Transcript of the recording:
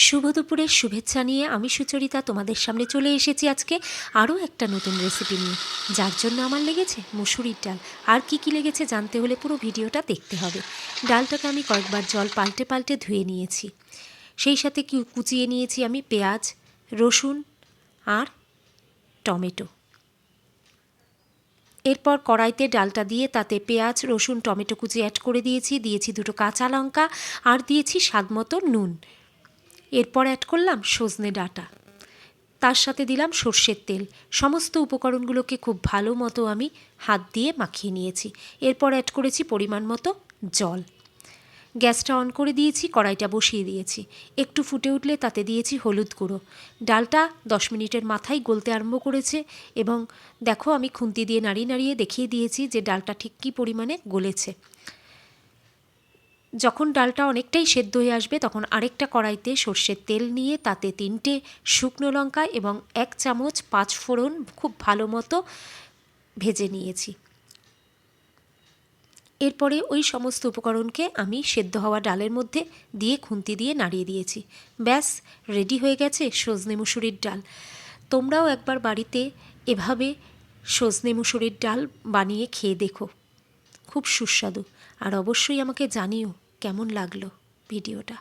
শুভ দুপুরের শুভেচ্ছা নিয়ে আমি সুচরিতা তোমাদের সামনে চলে এসেছি আজকে আরও একটা নতুন রেসিপি নিয়ে, যার জন্য আমার লেগেছে মুসুরির ডাল। আর কি কি লেগেছে জানতে হলে পুরো ভিডিওটা দেখতে হবে। ডালটাকে আমি কয়েকবার জল পাল্টে পাল্টে ধুয়ে নিয়েছি। সেই সাথে কুচিয়ে নিয়েছি আমি পেঁয়াজ, রসুন আর টমেটো। এরপর কড়াইতে ডালটা দিয়ে তাতে পেঁয়াজ, রসুন, টমেটো কুচি অ্যাড করে দিয়েছি দুটো কাঁচা লঙ্কা আর দিয়েছি স্বাদমতো নুন। এরপর অ্যাড করলাম সজনে ডাঁটা, তার সাথে দিলাম সর্ষের তেল। সমস্ত উপকরণগুলোকে খুব ভালো মতো আমি হাত দিয়ে মাখিয়ে নিয়েছি। এরপর অ্যাড করেছি পরিমাণ মতো জল। গ্যাসটা অন করে দিয়েছি, কড়াইটা বসিয়ে দিয়েছি। একটু ফুটে উঠলে তাতে দিয়েছি হলুদ গুঁড়ো। ডালটা 10 মিনিটের মাথায় গলতে আরম্ভ করেছে এবং দেখো আমি খুন্তি দিয়ে নাড়িয়ে নাড়িয়ে দেখিয়ে দিয়েছি যে ডালটা ঠিক কী পরিমাণে গলেছে। যখন ডালটা অনেকটাই সেদ্ধ হয়ে আসবে তখন আরেকটা কড়াইতে সর্ষের তেল নিয়ে তাতে 3টে শুকনো লঙ্কা এবং 1 চামচ 5 ফোড়ন খুব ভালো মতো ভেজে নিয়েছি। এরপরে ওই সমস্ত উপকরণকে আমি সেদ্ধ হওয়া ডালের মধ্যে দিয়ে খুন্তি দিয়ে নাড়িয়ে দিয়েছি। ব্যাস, রেডি হয়ে গেছে সজনে মুসুরির ডাল। তোমরাও একবার বাড়িতে এভাবে সজনে মুসুরির ডাল বানিয়ে খেয়ে দেখো, খুব সুস্বাদু। আর অবশ্যই আমাকে জানিও কেমন লাগলো ভিডিওটা।